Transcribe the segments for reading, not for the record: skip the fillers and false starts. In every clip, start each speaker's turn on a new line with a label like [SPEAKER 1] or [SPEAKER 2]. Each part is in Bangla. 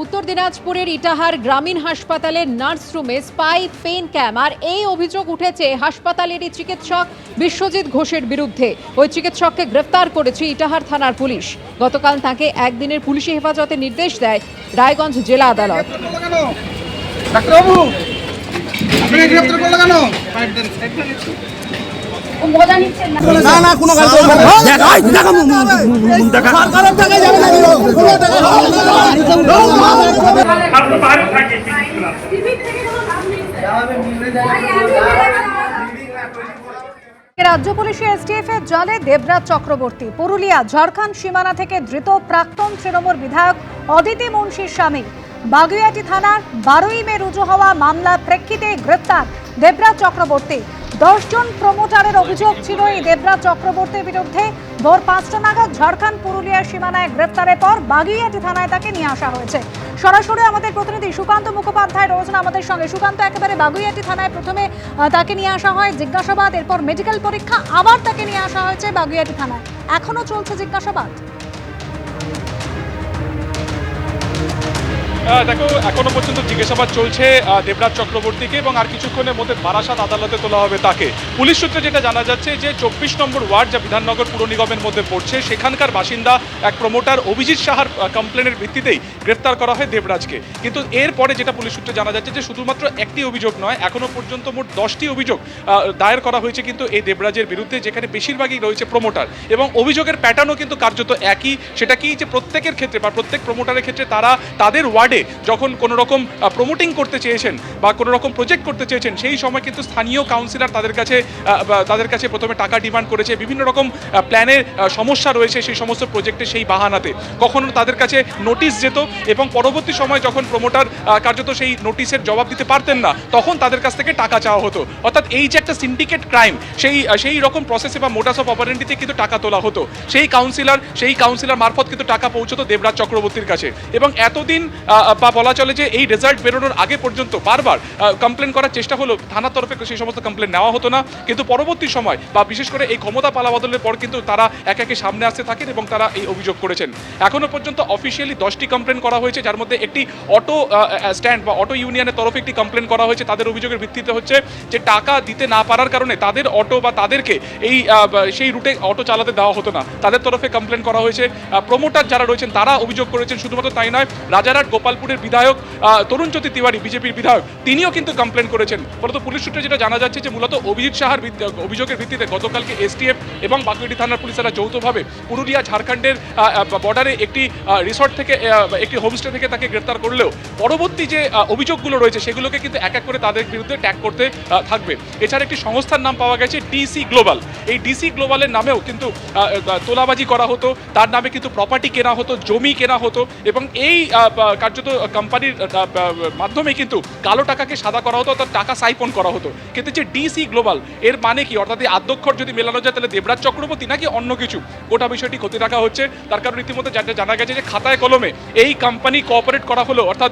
[SPEAKER 1] উত্তর দিনাজপুরের ইটাহার গ্রামীণ হাসপাতালের নার্সরুমে স্পাই পেইন ক্যাম আর এই অভিযোগ উঠেছে হাসপাতালেরই চিকিৎসক বিশ্বজিৎ ঘোষের বিরুদ্ধে। ওই চিকিৎসককে গ্রেফতার করেছে ইটাহার থানার পুলিশ। গতকাল তাকে একদিনের পুলিশি হেফাজতে নির্দেশ দেয় রায়গঞ্জ জেলা আদালত।
[SPEAKER 2] ডাক্তারবাবু, আপনাকে গ্রেফতার করলো কেন? না না কোনো কাজ করবে না। দেখাই দেখা দেখা সরকারের টাকা যাবে না।
[SPEAKER 3] আপনি বাইরে থাকেন
[SPEAKER 4] রাজ্য পুলিশের এসটিএফ এর জালে দেবরাজ চক্রবর্তী পুরুলিয়া ঝাড়খণ্ড সীমানা থেকে ধৃত প্রাক্তন তৃণমূল বিধায়ক অদিতি মুন্সির স্বামী। বাগুইআটি থানার 12ই মে রুজু হওয়া মামলার প্রেক্ষিতে গ্রেপ্তার দেবরাজ চক্রবর্তী। 10 জন প্রমোটারের অভিযোগ ছিল এই দেবরাজ চক্রবর্তীর বিরুদ্ধে। ভোর 5টা নাগাদ ঝাড়খণ্ড পুরুলিয়ার সীমানায় গ্রেপ্তারের পর বাগুইআটি থানায় তাকে নিয়ে আসা হয়েছে। সরাসরি আমাদের প্রতিনিধি সুকান্ত মুখোপাধ্যায় রয়েছেন আমাদের সঙ্গে। সুকান্ত, একেবারে বাগুইআটি থানায় প্রথমে তাকে নিয়ে আসা হয়, জিজ্ঞাসাবাদ, এরপর মেডিকেল পরীক্ষা, আবার তাকে নিয়ে আসা হয়েছে বাগুইআটি থানায়। এখনো চলছে জিজ্ঞাসাবাদ?
[SPEAKER 3] দেখো, এখনো পর্যন্ত জিজ্ঞাসাবাদ চলছে দেবরাজ চক্রবর্তীকে এবং আর কিছুক্ষণের মধ্যে বারাসাত আদালতে তোলা হবে তাকে। পুলিশ সূত্রে যেটা জানা যাচ্ছে যে 24 নম্বর ওয়ার্ড, যা বিধাননগর পুর নিগমের মধ্যে পড়ছে, সেখানকার বাসিন্দা এক প্রমোটার অভিজিৎ সাহার কমপ্লেনের ভিত্তিতেই গ্রেফতার করা হয় দেবরাজকে। কিন্তু এরপরে যেটা পুলিশ সূত্রে জানা যাচ্ছে যে শুধুমাত্র একটি অভিযোগ নয়, এখনো পর্যন্ত মোট 10টি অভিযোগ দায়ের করা হয়েছে কিন্তু এই দেবরাজের বিরুদ্ধে, যেখানে বেশিরভাগই রয়েছে প্রমোটার। এবং অভিযোগের প্যাটার্নও কিন্তু কার্যত একই। সেটা কি যে প্রত্যেকের ক্ষেত্রে বা প্রত্যেক প্রমোটারের ক্ষেত্রে তারা তাদের ওয়ার্ডে যখন কোনো রকম প্রমোটিং করতে চেয়েছেন বা কোনো রকম প্রজেক্ট করতে চেয়েছেন, সেই সময় কিন্তু স্থানীয় কাউন্সিলর তাদের কাছে প্রথমে টাকা ডিমান্ড করেছে। বিভিন্ন রকম প্ল্যানের সমস্যা রয়েছে সেই সমস্ত প্রজেক্টে, সেই বাহানাতে কখনো তাদের কাছে নোটিশ যেত এবং পরবর্তী সময় যখন প্রমোটার কার্যত সেই নোটিশের জবাব দিতে পারতেন না, তখন তাদের কাছ থেকে টাকা চাওয়া হতো। অর্থাৎ এই যে একটা সিন্ডিকেট ক্রাইম, সেই রকম প্রসেসে বা মোডাস অফ অপারেন্ডিতে কিন্তু টাকা তোলা হতো। সেই কাউন্সিলর মারফত কিন্তু টাকা পৌঁছতো দেবরাজ চক্রবর্তীর কাছে। এবং এতদিন বা বলা চলে যে এই রেজাল্ট বেরোনোর আগে পর্যন্ত বারবার কমপ্লেন করার চেষ্টা হলো থানার তরফে, সেই সমস্ত কমপ্লেন নেওয়া হতো না। কিন্তু পরবর্তী সময় বা বিশেষ করে এই ক্ষমতা পালাবদলের পর কিন্তু তারা একে একে সামনে আসতে থাকেন এবং তারা এই অভিযোগ করেছেন। এখনো পর্যন্ত অফিসিয়ালি 10টি কমপ্লেন করা হয়েছে, যার মধ্যে একটি অটো স্ট্যান্ড বা অটো ইউনিয়নের তরফে একটি কমপ্লেন করা হয়েছে। তাদের অভিযোগের ভিত্তিতে হচ্ছে যে টাকা দিতে না পারার কারণে তাদের অটো বা তাদেরকে সেই রুটে অটো চালাতে দেওয়া হতো না, তাদের তরফে কমপ্লেন করা হয়েছে। প্রমোটার যারা রয়েছেন তারা অভিযোগ করেছেন। শুধুমাত্র তাই নয়, রাজারহাট গোপালপুরের বিধায়ক তরুণজ্যোতি তিওয়ারি, বিজেপির বিধায়ক, তিনিও কিন্তু কমপ্লেন করেছেন। ফলত পুলিশ সূত্রে যেটা জানা যাচ্ছে যে মূলত অভিজিৎ সাহার অভিযোগের ভিত্তিতে গতকালকে এসটিএফ এবং বাগুইআটি থানার পুলিশেরা যৌথভাবে পুরুলিয়া ঝাড়খণ্ডের বর্ডারে একটি রিসর্ট থেকে, একটি হোমস্টে থেকে তাকে গ্রেফতার করলেও পরবর্তী যে অভিযোগগুলো রয়েছে সেগুলোকে কিন্তু এক এক করে তাদের বিরুদ্ধে ট্যাগ করতে থাকবে। এছাড়া একটি সংস্থার নাম পাওয়া গেছে ডিসি গ্লোবাল। এই ডিসি গ্লোবালের নামেও কিন্তু তোলাবাজি করা হতো, তার নামে কিন্তু প্রপার্টি কেনা হতো, জমি কেনা হতো এবং এই কার্যত কোম্পানির মাধ্যমে কিন্তু কালো টাকাকে সাদা করা হতো, অর্থাৎ টাকা সাইপন করা হতো। কিন্তু যে ডিসি গ্লোবাল, এর মানে কি? অর্থাৎ এই আদ্যক্ষর যদি মেলানো যায় তাহলে দেবরাজ চক্রবর্তী নাকি অন্য কিছু, গোটা বিষয়টি খতিয়ে রাখা হচ্ছে। তার কারণ রীতিমতো জানা গেছে যে খাতায় কলমে এই কোম্পানি কোঅপারেট করা হলো, অর্থাৎ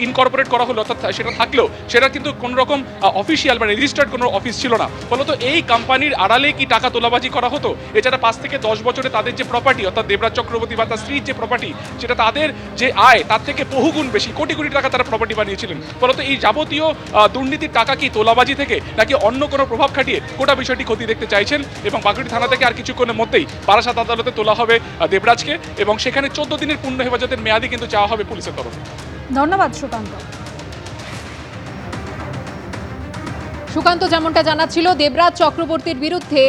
[SPEAKER 3] ইনকর্পোরেট করা হলো, অর্থাৎ সেটা থাকলেও সেটা কিন্তু কোনো রকম অফিসিয়াল বা রেজিস্টার্ড কোনো অফিস ছিল না। ফলত এই কোম্পানির আড়ালে কি টাকা তোলাবাজি করা হতো। এছাড়া 5 থেকে 10 বছরে তাদের যে প্রপার্টি, অর্থাৎ দেবরাজ চক্রবর্তী বা তার স্ত্রীর যে প্রপার্টি, সেটা তাদের যে আয় তার থেকে বহুগুণ বেশি, কোটি কোটি টাকা তারা প্রপার্টি বানিয়েছিলেন। ফলত এই যাবতীয় দুর্নীতির টাকা কি তোলাবাজি থেকে নাকি অন্য কোনো প্রভাব খাটিয়ে, গোটা বিষয়টি খতিয়ে দেখতে চাইছেন। এবং বাগুইআটি থানা থেকে আর কিছুক্ষণের মধ্যেই বারাসাত আদালতে তোলা হবে দেবরাজকে এবং সেখানে 14 দিনের পূর্ণ হেফাজতের মেয়াদি কিন্তু চাওয়া হবে পুলিশের তরফে।
[SPEAKER 4] ধন্যবাদ সুকান্ত।
[SPEAKER 1] সুকান্ত যেমনটা জানাচ্ছিল, দেবরাজ চক্রবর্তীর বিরুদ্ধে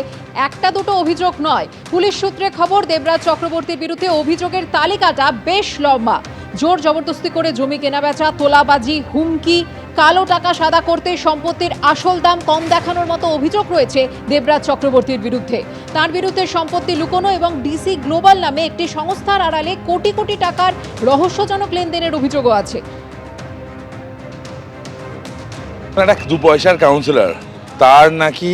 [SPEAKER 1] একটা দুটো অভিযোগ নয়, পুলিশ সূত্রে খবর দেবরাজ চক্রবর্তীর বিরুদ্ধে অভিযোগের তালিকাটা বেশ লম্বা। জোর জবরদস্তি করে জমি কেনাবেচা, তোলাবাজি, হুমকি, কালো টাকা সাদা করতে, সম্পত্তির আসল দাম কম দেখানোর মতো অভিযোগ রয়েছে দেবরাজ চক্রবর্তীর বিরুদ্ধে। তার বিরুদ্ধে সম্পত্তি লুকোনো এবং ডিসি গ্লোবাল নামে একটি সংস্থার আড়ালে কোটি কোটি টাকার রহস্যজনক লেনদেনের অভিযোগও আছে।
[SPEAKER 5] একটা 2 পয়সার কাউন্সিলর, তার নাকি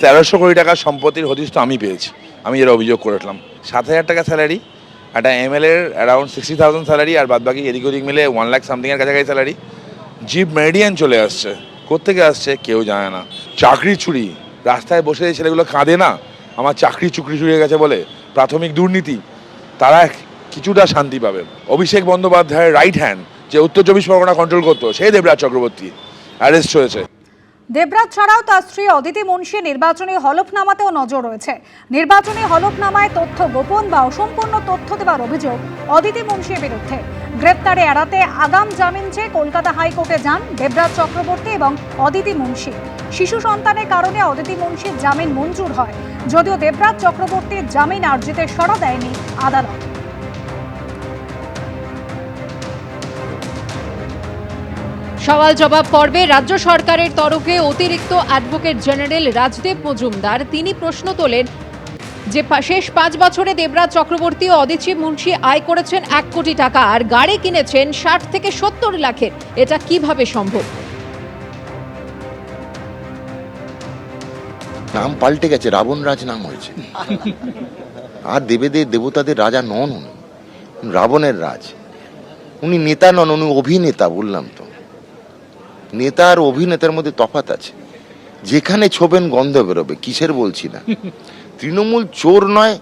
[SPEAKER 5] 1300 কোটি টাকার সম্পত্তির হদিশ তো আমি পেয়েছি। আমি এর অভিযোগ করেছিলাম। 7000 টাকা স্যালারি, একটা এমএলএ অ্যারাউন্ড 60,000 স্যালারি, আর বাদ বাকি এদিক ওদিক মিলে 1 লাখ সামথিংয়ের কাছাকাছি স্যালারি। জিপ মেরিডিয়ান চলে আসছে, কোত্থেকে আসছে কেউ জানে না। চাকরি চুরি, রাস্তায় বসে ছেলেগুলো কাঁদে না আমার চাকরি চুরি হয়ে গেছে বলে, প্রাথমিক দুর্নীতি। তারা কিছুটা শান্তি পাবে। অভিষেক বন্দ্যোপাধ্যায়ের রাইট হ্যান্ড যে উত্তর 24 পরগনা কন্ট্রোল করতো, সেই দেবরাজ চক্রবর্তী অ্যারেস্ট হয়েছে।
[SPEAKER 4] দেবরাজ ছাড়াও তার স্ত্রী অদিতি মুন্সি নির্বাচনী হলফনামাতেও নজর রয়েছে। নির্বাচনী হলফনামায় তথ্য গোপন বা অসম্পূর্ণ তথ্য দেওয়ার অভিযোগ অদিতি মুন্সির বিরুদ্ধে। গ্রেপ্তারে এড়াতে আগাম জামিন চেয়ে কলকাতা হাইকোর্টে যান দেবরাজ চক্রবর্তী এবং অদিতি মুন্সি। শিশু সন্তানের কারণে অদিতি মুন্সির জামিন মঞ্জুর হয়, যদিও দেবরাজ চক্রবর্তীর জামিন আর্জিতে সরা দেয়নি আদালত।
[SPEAKER 1] সওয়াল জবাব পর্বে রাজ্য সরকারের তরফে অতিরিক্ত অ্যাডভোকেট জেনারেল রাজদেব মজুমদার তিনি প্রশ্ন তোলেন যে শেষ 5 বছরে দেবরাজ চক্রবর্তী ও অদিতি মুন্সি আয় করেছেন 1 কোটি টাকা আর গাড়ি কিনেছেন 60 থেকে 70 লাখের। এটা কিভাবে সম্ভব?
[SPEAKER 6] নাম পাল্টে গেছে, রাবণ রাজ নাম হয়েছে। আর দেবতাদের রাজা নন উনি, রাবণের রাজ। উনি নেতা নন, উনি অভিনেতা। বললাম তো, নেতা আর অভিনেতার মধ্যে তফাৎ আছে। যেখানে ছোবেন গন্ধ বেরোবে, কিসের বলছি না। তৃণমূল চোর নয়,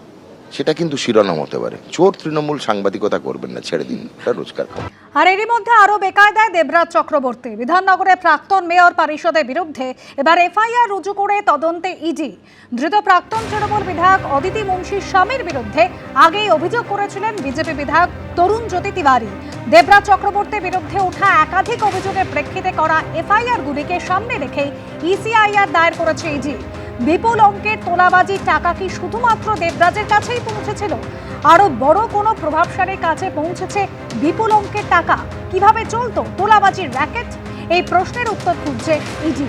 [SPEAKER 6] সেটা কিন্তু শিরোনাম হতে পারে। চোর তৃণমূল সাংবাদিকতা করবেন না, ছেড়ে দিন, এটা রোজগার খাবেন।
[SPEAKER 4] আর এরই মধ্যে আরো বেকায়দায় দেবরাজ চক্রবর্তী। বিধাননগরের প্রাক্তন মেয়র পরিষদের বিরুদ্ধে এবার এফআইআর রুজু করে তদন্তে ইডি। ধৃত প্রাক্তন তৃণমূল বিধায়ক অদিতি মুন্সির স্বামীর বিরুদ্ধে আগেই অভিযোগ করেছিলেন বিজেপি বিধায়ক তরুণ জ্যোতি তিওয়ারি। দেবরাজ চক্রবর্তীর বিরুদ্ধে ওঠা একাধিক অভিযোগের প্রেক্ষিতে করা এফআইআর গুলিকে সামনে রেখেই ইসিআইআর দায়ের করেছে ইডি। বিপুল অঙ্কের তোলাবাজির টাকা কি শুধুমাত্র দেবরাজের কাছেই পৌঁছেছিল? আরো বড় কোনো প্রভাবশালীর কাছে পৌঁছেছে বিপুল অঙ্কের টাকা? কিভাবে চলতো তোলাবাজির র্যাকেট? এই প্রশ্নের উত্তর খুঁজছে ইডি।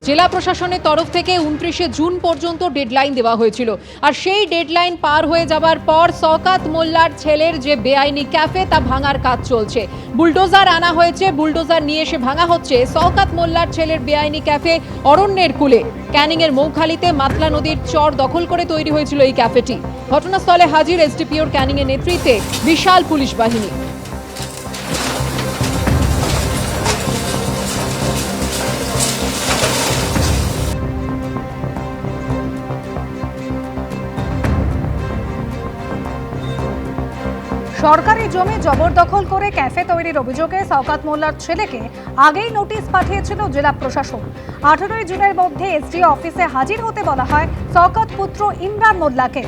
[SPEAKER 1] জেলা প্রশাসনের তরফ থেকে 29শে জুন পর্যন্ত ডেডলাইন দেওয়া হয়েছিল, আর সেই ডেডলাইন পার হয়ে যাবার পর শওকত মোল্লার ছেলের যে বেআইনি ক্যাফে তা ভাঙার কাজ চলছে। বুলডোজার আনা হয়েছে, বুলডোজার নিয়ে এসে ভাঙা হচ্ছে শওকত মোল্লার ছেলের বেআইনি ক্যাফে অরণ্যের কূলে। ক্যানিংয়ের মৌখালীতে মাতলা নদীর চর দখল করে তৈরি হয়েছিল এই ক্যাফেটি। ঘটনাস্থলে হাজির এসডিপিওর ক্যানিংয়ের নেতৃত্বে বিশাল পুলিশ বাহিনী।
[SPEAKER 4] সরকারি জমি জবরদখল করে ক্যাফে তৈরির অভিযোগে শওকত মোল্লার ছেলেকে আগেই নোটিশ পাঠিয়েছিল জেলা প্রশাসন। 18 জুনের মধ্যে এসডিও অফিসে হাজির হতে বলা হয় শওকত পুত্র ইমরান মোল্লাকে।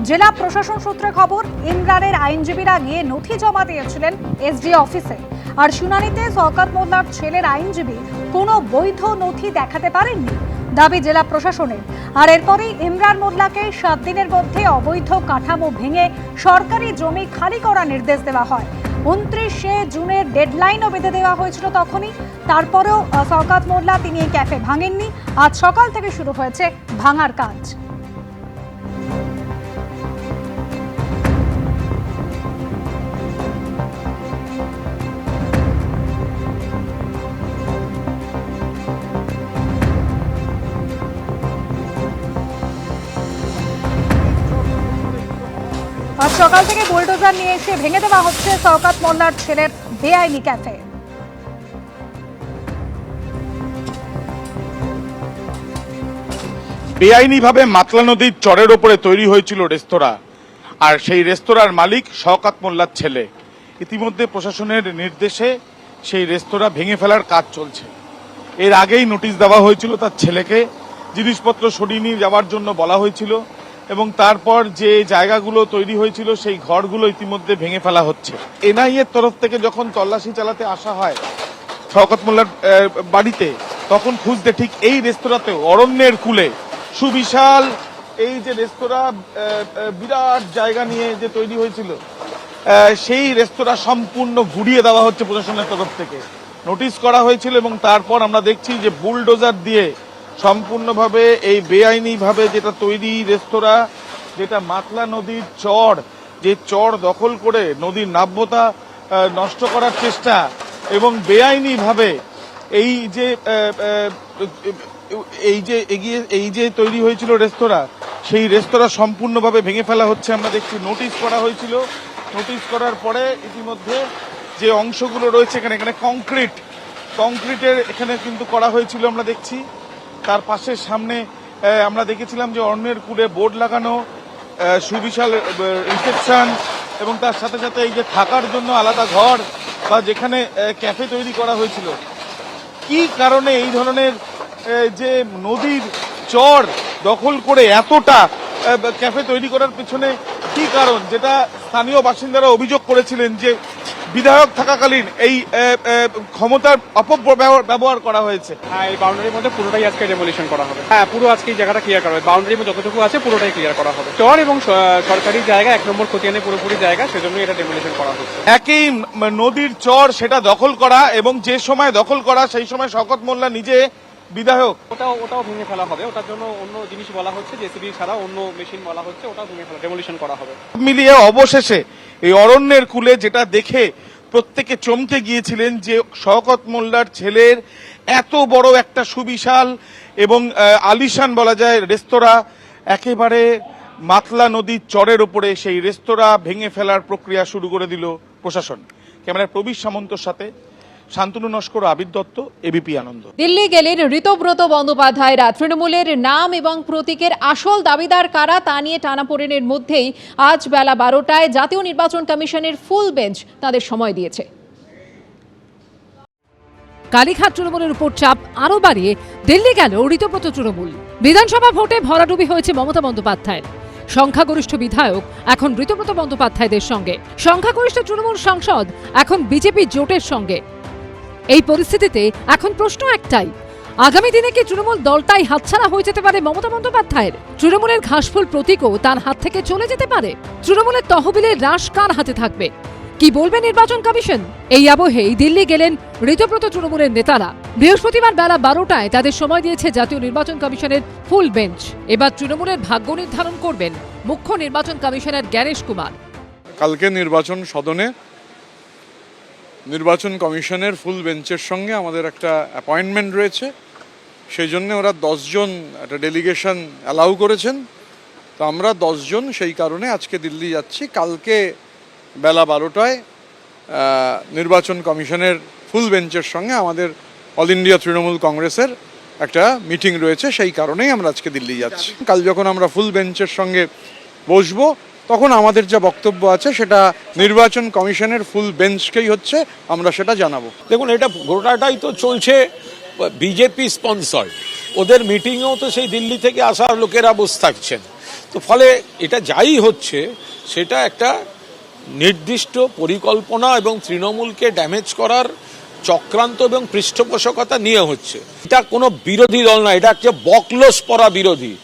[SPEAKER 4] জেলা প্রশাসন সূত্রে খবর, ইমরানের আইনজীবীরা গিয়ে নথি জমা দিয়েছিলেন এসডিও অফিসে। আর শুনানিতে শওকত মোল্লার ছেলের আইনজীবী কোনো বৈধ নথি দেখাতে পারেননি, দাবি জেলা প্রশাসনের। আর এরপরেই ইমরান মোল্লাকে 7 দিনের মধ্যে অবৈধ কাঠামো ভেঙে সরকারি জমি খালি করার নির্দেশ দেওয়া হয়। 29শে জুনের ডেডলাইনও বেঁধে দেওয়া হয়েছিল তখনই। তারপরেও শওকত মোল্লা তিনি এই ক্যাফে ভাঙেননি। আজ সকাল থেকে শুরু হয়েছে ভাঙার কাজ। আজ সকাল থেকে বুলডোজার নিয়ে এসে ভেঙে দেওয়া হচ্ছে শওকত মোল্লার ছেলের বেআইনি ক্যাফে।
[SPEAKER 7] বেআইনিভাবে মাতলা নদীর চরের ওপরে তৈরি হয়েছিল রেস্তোরাঁ, আর সেই রেস্তোরাঁর মালিক শওকত মোল্লার ছেলে। ইতিমধ্যে প্রশাসনের নির্দেশে সেই রেস্তোরাঁ ভেঙে ফেলার কাজ চলছে। এর আগেই নোটিশ দেওয়া হয়েছিল তার ছেলেকে, জিনিসপত্র সরিয়ে নিয়ে যাওয়ার জন্য বলা হয়েছিল, এবং তারপর যে জায়গাগুলো তৈরি হয়েছিল সেই ঘরগুলো ইতিমধ্যে ভেঙে ফেলা হচ্ছে। এনআইএর তরফ থেকে যখন তল্লাশি চালাতে আসা হয় শওকত মোল্লার বাড়িতে, তখন খুঁজতে ঠিক এই রেস্তোরাঁতেও অরণ্যের কূলে সুবিশাল এই যে রেস্তোরাঁ বিরাট জায়গা নিয়ে যে তৈরি হয়েছিল, সেই রেস্তোরাঁ সম্পূর্ণ গুড়িয়ে দেওয়া হচ্ছে প্রশাসনের তরফ থেকে। নোটিশ করা হয়েছিল এবং তারপর আমরা দেখছি যে বুলডোজার দিয়ে সম্পূর্ণভাবে এই বেআইনিভাবে যেটা তৈরি রেস্তোরাঁ, যেটা মাতলা নদীর চর, যে চর দখল করে নদীর নাব্যতা নষ্ট করার চেষ্টা, এবং বেআইনিভাবে এই যে তৈরি হয়েছিল রেস্তোরাঁ, সেই রেস্তোরাঁ সম্পূর্ণভাবে ভেঙে ফেলা হচ্ছে আমরা দেখছি। নোটিশ করা হয়েছিল, নোটিশ করার পরে ইতিমধ্যে যে অংশগুলো রয়েছে এখানে কংক্রিটের এখানে কিন্তু করা হয়েছিল আমরা দেখছি। তার পাশের সামনে আমরা দেখেছিলাম যে অরণ্যের কূলে বোর্ড লাগানো, সুবিশাল রিসেপশন এবং তার সাথে সাথে এই যে থাকার জন্য আলাদা ঘর বা যেখানে ক্যাফে তৈরি করা হয়েছিল, কি কারণে এই ধরনের যে নদীর চর দখল করে এতটা ক্যাফে তৈরি করার পিছনে কি কারণ, যেটা স্থানীয় বাসিন্দারা অভিযোগ করেছিলেন যে বিধায়ক থাকাকালীন এই ক্ষমতার অপব্যবহার করা হয়েছে।
[SPEAKER 8] হ্যাঁ, এই বাউন্ডারির মধ্যে পুরোটাই আজকে ডেমোলিশন করা হবে। হ্যাঁ, পুরো আজকে এই জায়গাটা ক্লিয়ার করা হবে। বাউন্ডারির মধ্যে যতটুকু আছে পুরোটাই ক্লিয়ার করা হবে। চর এবং সরকারি জায়গা 1 নম্বর খতিয়ানে পুরোপুরি জায়গা, সেজন্য এটা ডেমোলিশন করা হচ্ছে।
[SPEAKER 7] একই নদীর চর সেটা দখল করা, এবং যে সময় দখল করা সেই সময় শওকত মোল্লা নিজে বিধায়ক।
[SPEAKER 8] ওটাও ভেঙে ফেলা হবে। ওটার জন্য অন্য জিনিস বলা হচ্ছে, জেসিবি ছাড়া অন্য মেশিন বলা হচ্ছে, ওটাও ভেঙে ফেলা, ডেমোলিশন করা হবে।
[SPEAKER 7] মিলিয়ে অবশেষে এই অরণ্যের কূলে যেটা দেখে প্রত্যেকে চমকে গিয়েছিলেন যে শওকত মোল্লার ছেলের এত বড় একটা সুবিশাল এবং আলিশান বলা যায় রেস্তোরাঁ একেবারে মাতলা নদীর চরের উপরে, সেই রেস্তোরাঁ ভেঙে ফেলার প্রক্রিয়া শুরু করে দিল প্রশাসন। ক্যামেরায় প্রবীর সামন্তর সাথে শান্তনু নস্কর, আবির দত্ত, এবিপি আনন্দ।
[SPEAKER 1] দিল্লি গেলেন ঋতব্রত বন্দ্যোপাধ্যায়রা। তৃণমূলের নাম এবং প্রতীকের আসল দাবিদার কারা তা নিয়ে টানাপোড়েনের মধ্যেই আজ বেলা 12টায় জাতীয় নির্বাচন কমিশনের ফুল বেঞ্চ তাদের সময় দিয়েছে।
[SPEAKER 9] কালীঘাট তৃণমূলের উপর চাপ আরও বাড়িয়ে দিল্লি গেল ঋতব্রত তৃণমূল। বিধানসভা ভোটে ভরাডুবি হয়েছে মমতা বন্দ্যোপাধ্যায়ের। সংখ্যাগরিষ্ঠ বিধায়ক এখন ঋতব্রত বন্দ্যোপাধ্যায়দের সঙ্গে, সংখ্যাগরিষ্ঠ তৃণমূল সাংসদ এখন বিজেপি জোটের সঙ্গে। এই পরিস্থিতিতে এখন প্রশ্ন একটাই, আগামী দিনে কি তৃণমূল দলটাই হাতছাড়া হয়ে যেতে পারে মমতা বন্দ্যোপাধ্যায়ের? তৃণমূলের ঘাসফুল প্রতীকও তার হাত থেকে চলে যেতে পারে? তৃণমূলের তহবিলের হ্রাস কার হাতে থাকবে? কি বলবে নির্বাচন কমিশন? এই আবহেই দিল্লি গেলেন ঋতব্রত তৃণমূলের নেতারা। বৃহস্পতিবার বেলা 12টায় তাদের সময় দিয়েছে জাতীয় নির্বাচন কমিশনের ফুল বেঞ্চ। এবার তৃণমূলের ভাগ্য নির্ধারণ করবেন মুখ্য নির্বাচন কমিশনার জ্ঞানেশ কুমার।
[SPEAKER 10] কালকে নির্বাচন সদনে নির্বাচন কমিশনের ফুল বেঞ্চের সঙ্গে আমাদের একটা অ্যাপয়েন্টমেন্ট রয়েছে, সেই জন্য ওরা 10 জন একটা ডেলিগেশন অ্যালাউ করেছেন। তো আমরা 10 জন সেই কারণে আজকে দিল্লি যাচ্ছি। কালকে বেলা 12টায় নির্বাচন কমিশনের ফুল বেঞ্চের সঙ্গে আমাদের অল ইন্ডিয়া তৃণমূল কংগ্রেসের একটা মিটিং রয়েছে, সেই কারণেই আমরা আজকে দিল্লি যাচ্ছি। কাল যখন আমরা ফুল বেঞ্চের সঙ্গে বসবো তখন আমাদের যা বক্তব্য আছে সেটা নির্বাচন কমিশনের ফুল বেঞ্চকেই হচ্ছে আমরা সেটা জানাবো।
[SPEAKER 11] দেখুন, এটা গোটাটাই তো চলছে বিজেপি স্পন্সর, ওদের মিটিংয়েও তো সেই দিল্লি থেকে আসা লোকেরা বসে থাকছেন। তো ফলে এটা যাই হচ্ছে সেটা একটা নির্দিষ্ট পরিকল্পনা এবং তৃণমূলকে ড্যামেজ করার চক্রান্ত এবং পৃষ্ঠপোষকতা নিয়ে হচ্ছে। এটা কোনো বিরোধী দল না, এটা একটা বকলস পরা বিরোধী।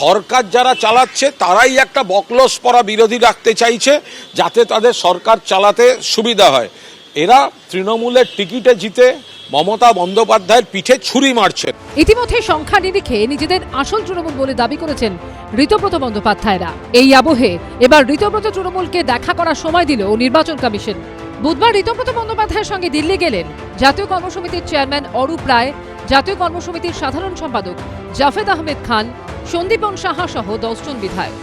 [SPEAKER 11] সরকার যারা চালাচ্ছে তারাই একটা বকলস পরা বিরোধী রাখতে চাইছে যাতে তাদের সরকার চালাতে সুবিধা হয়। এরা তৃণমূলের টিকিটে জিতে মমতা বন্দ্যোপাধ্যায়ের পিঠে ছুরি মারছেন।
[SPEAKER 9] ইতিমধ্যে সংখ্যা নিরিখে নিজেদের আসল তৃণমূল বলে দাবি করেছেন ঋতব্রত বন্দ্যোপাধ্যায়রা। এই আবহে এবার ঋতব্রত তৃণমূলকে দেখা করার সময় দিল নির্বাচন কমিশন। বুধবার ঋতব্রত বন্দ্যোপাধ্যায়ের সঙ্গে দিল্লি গেলেন জাতীয় কর্মসমিতির চেয়ারম্যান অরূপ রায়, জাতীয় কর্মসমিতির সাধারণ সম্পাদক জাভেদ আহমেদ খান, সন্দীপন সাহা সহ 10 জন বিধায়ক।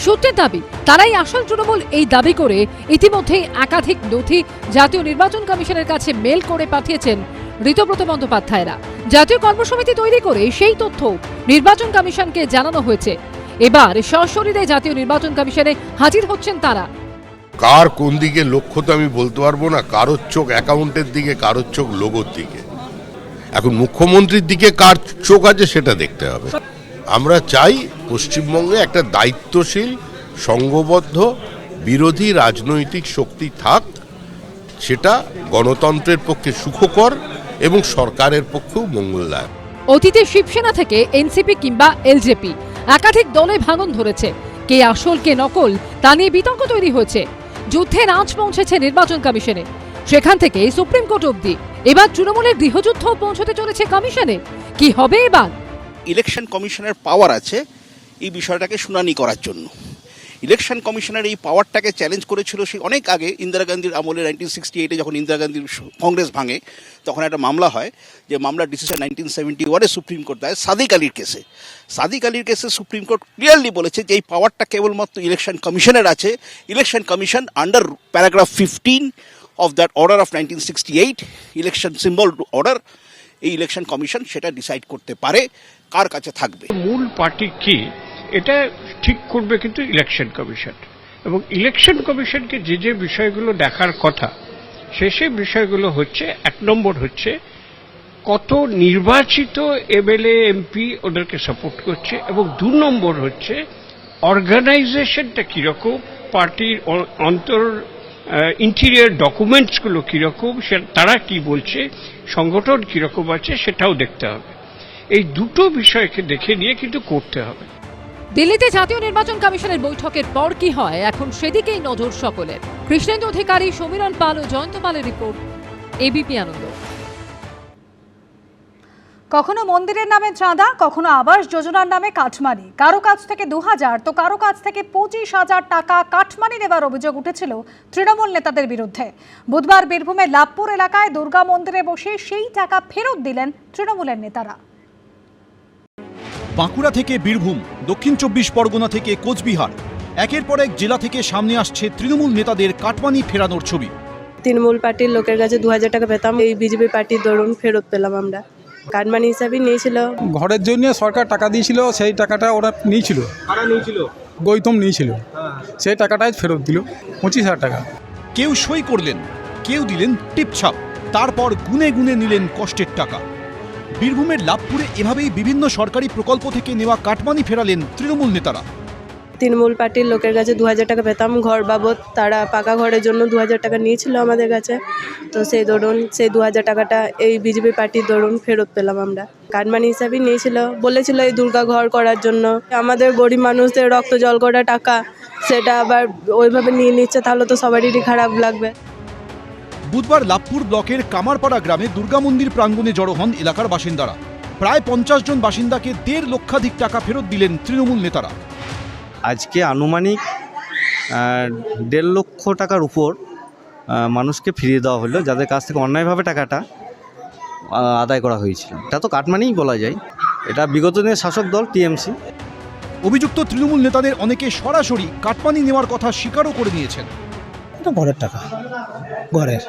[SPEAKER 9] সূত্রের দাবি তারাই আসল তৃণমূল। এই দাবি করে ইতিমধ্যেই একাধিক নথি জাতীয় নির্বাচন কমিশনের কাছে মেল করে পাঠিয়েছেন ঋতব্রত বন্দ্যোপাধ্যায়রা। জাতীয় কর্মসমিতি তৈরি করে সেই তথ্য নির্বাচন কমিশনকে জানানো হয়েছে। এবার সশরীরে জাতীয় নির্বাচন কমিশনে হাজির হচ্ছেন তারা।
[SPEAKER 12] কার কোন দিকে লক্ষ্য তো আমি বলতে পারবো না, কারোর চোখ অ্যাকাউন্টের দিকে, কারোর চোখ লোগোর দিকে। এখন মুখ্যমন্ত্রীর দিকে কার চোখ আছে সেটা দেখতে হবে। আমরা চাই পশ্চিমবঙ্গে একটা দায়িত্বশীল, সংঘবদ্ধ, বিরোধী রাজনৈতিক শক্তি থাক, সেটা গণতন্ত্রের পক্ষে সুখকর এবং সরকারের পক্ষেও মঙ্গলদায়ক।
[SPEAKER 9] অতীতে শিবসেনা থেকে এনসিপি কিংবা এলজেপি একাধিক দলে ভাঙন ধরেছে। কে আসল কে নকল তা নিয়ে বিতর্ক তৈরি হয়েছে। যুদ্ধের আঁচ পৌঁছেছে নির্বাচন কমিশনে, সেখান থেকে সুপ্রিম কোর্ট অবধি। এবার তৃণমূলের গৃহযুদ্ধ পৌঁছতে চলেছে কমিশনে। কি হবে এবার?
[SPEAKER 13] ইলেকশন কমিশনের পাওয়ার আছে এই বিষয়টাকে শুনানি করার জন্য। ইলেকশন কমিশনের এই পাওয়ারটাকে চ্যালেঞ্জ করেছিল সেই অনেক আগে, ইন্দিরা গান্ধীর আমলে 1968-এ যখন ইন্দিরা গান্ধীর কংগ্রেস ভাঙে তখন একটা মামলা হয়, যে মামলার ডিসিশন 1971-এ সুপ্রিম কোর্ট দেয় সাদিক আলীর কেসে। সাদিক আলীর কেসে সুপ্রিম কোর্ট ক্লিয়ারলি বলেছে যে এই পাওয়ারটা কেবলমাত্র ইলেকশন কমিশনের আছে। Election commission under paragraph 15 of that order of 1968, election symbol order, এই ইলেকশন কমিশন সেটা ডিসাইড করতে পারে কার কাছে থাকবে।
[SPEAKER 11] মূল পার্টি কি এটা
[SPEAKER 14] ঠিক করবে কিন্তু ইলেকশন কমিশন, এবং ইলেকশন কমিশনকে যে যে বিষয়গুলো দেখার কথা সেই বিষয়গুলো হচ্ছে, 1 নম্বর হচ্ছে কত নির্বাচিত এমএলএ এমপি ওদেরকে সাপোর্ট করছে, এবং 2 নম্বর হচ্ছে অর্গানাইজেশনটা কীরকম, পার্টির ইন্টেরিয়র ডকুমেন্টসগুলো কীরকম, তারা কি বলছে, সংগঠন কীরকম আছে সেটাও দেখতে হবে। এই দুটো বিষয়কে দেখে নিয়ে কিন্তু করতে হবে।
[SPEAKER 9] দিল্লিতে জাতীয় নির্বাচন কমিশনের বৈঠকের পর কি হয় এখন সেদিকেই নজর সকলের। কৃষ্ণেন্দু অধিকারী, সমীরণ পাল ও জয়ন্ত পালের রিপোর্ট, এবিপি আনন্দ।
[SPEAKER 4] কখনো মন্দিরের নামে চাঁদা, কখনো আবাস যোজনার নামে কাটমানি, কারো কাছ থেকে 2000 তো কারো কাছ থেকে 25,000 টাকা কাটমানি নেবার অভিযোগ উঠেছিল তৃণমূল নেতাদের বিরুদ্ধে। বুধবার বীরভূমের লাভপুর এলাকায় দুর্গা মন্দিরে বসে সেই টাকা ফেরত দিলেন তৃণমূলের নেতারা।
[SPEAKER 15] বাঁকুড়া থেকে বীরভূম, দক্ষিণ 24 পরগনা থেকে কোচবিহার, একের পর এক জেলা থেকে সামনে আসছে তৃণমূল নেতাদের কাটমানি ফেরানোর ছবি।
[SPEAKER 16] তৃণমূল পার্টির লোকের কাছে 2000 টাকা পেতাম, এই বিজেপি পার্টির দরুন ফেরত পেলাম আমরা। কাটমানি হিসাবে নিয়েছিল,
[SPEAKER 8] ঘরের জন্য সরকার টাকা দিয়েছিল, সেই টাকাটা ওরা নিয়েছিল। কারা নিয়েছিল? গৌতম নিয়েছিল, সেই টাকাটাই ফেরত দিল, 25,000 টাকা।
[SPEAKER 15] কেউ সই করলেন, কেউ দিলেন টিপছাপ, তারপর গুনে গুনে নিলেন কষ্টের টাকা। বীরভূমের লাভপুরে এভাবেই বিভিন্ন সরকারি প্রকল্প থেকে নেওয়া কাটমানি ফেরালেন তৃণমূল নেতারা।
[SPEAKER 16] তৃণমূল পার্টির লোকের কাছে 2000 টাকা পেতাম ঘর বাবদ, তারা পাকা ঘরের জন্য 2000 টাকা নিয়েছিল আমাদের কাছে, তো সেই দরুন সেই 2000 টাকাটা এই বিজেপি পার্টির দরুন ফেরত পেলাম আমরা। কাটমানি হিসাবে নিয়েছিল, বলেছিল এই দুর্গা ঘর করার জন্য। আমাদের গরিব মানুষদের রক্ত জল করা টাকা, সেটা আবার ওইভাবে নিয়ে নিচ্ছে, তাহলে তো সবারই খারাপ লাগবে।
[SPEAKER 15] বুধবার লাভপুর ব্লকের কামারপাড়া গ্রামে দুর্গা মন্দির প্রাঙ্গণে জড়ো হন এলাকার বাসিন্দারা। প্রায় 50 জন বাসিন্দাকে 1.5 লক্ষাধিক টাকা ফেরত দিলেন তৃণমূল নেতারা।
[SPEAKER 8] আজকে আনুমানিক 1.5 লক্ষ টাকার উপর মানুষকে ফিরিয়ে দেওয়া হলো, যাদের কাছ থেকে অন্যায়ভাবে টাকাটা আদায় করা হয়েছিল। এটা তো কাটমানিই বলা যায়, এটা বিগত দিনের শাসক দল টিএমসি।
[SPEAKER 15] অভিযুক্ত তৃণমূল নেতাদের অনেকে সরাসরি কাটমানি নেওয়ার কথা স্বীকারও করে নিয়েছেন।
[SPEAKER 2] এটা ঘরের টাকা, ঘরের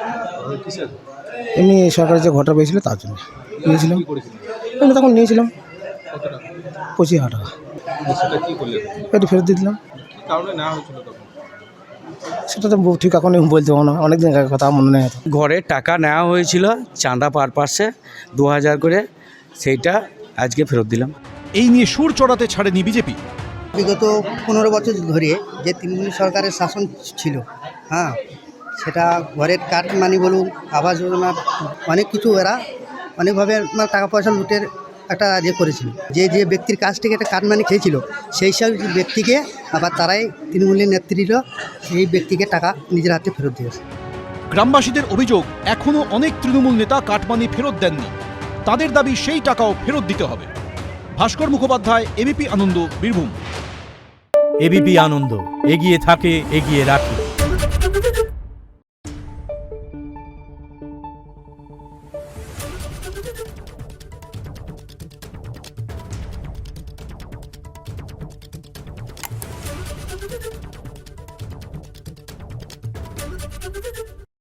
[SPEAKER 2] এমনি সরকার যে ঘরটা পেয়েছিল তার জন্য নিয়েছিলাম, এমনি তখন নিয়েছিলাম 25,000 টাকা, একটু ফেরত দিয়ে দিলাম। সেটা তো ঠিক এখন বলতে পারবো না, অনেকদিন আগের কথা, মনে নেই।
[SPEAKER 8] ঘরের টাকা নেওয়া হয়েছিল চাঁদা পারপাসে 2000 করে, সেইটা আজকে ফেরত দিলাম।
[SPEAKER 15] এই নিয়ে সুর চড়াতে ছাড়েনি বিজেপি।
[SPEAKER 2] বিগত 15 বছর ধরে যে তৃণমূল সরকারের শাসন ছিল, হ্যাঁ, সেটা ঘরের কাটমানি বলুন, আবাস যোজনা, অনেক কিছু এরা অনেকভাবে টাকা পয়সা লুটের একটা করেছিল। যে যে ব্যক্তির কাছ থেকে একটা কাটমানি খেয়েছিল, সেই সব ব্যক্তিকে আবার তারাই তৃণমূলের নেতৃত্ব সেই ব্যক্তিকে টাকা নিজের হাতে ফেরত দিয়েছে।
[SPEAKER 15] গ্রামবাসীদের অভিযোগ, এখনও অনেক তৃণমূল নেতা কাটমানি ফেরত দেননি। তাদের দাবি সেই টাকাও ফেরত দিতে হবে। ভাস্কর মুখোপাধ্যায়, এবিপি আনন্দ, বীরভূম।
[SPEAKER 17] এবিপি আনন্দ, এগিয়ে থাকে, এগিয়ে রাখে।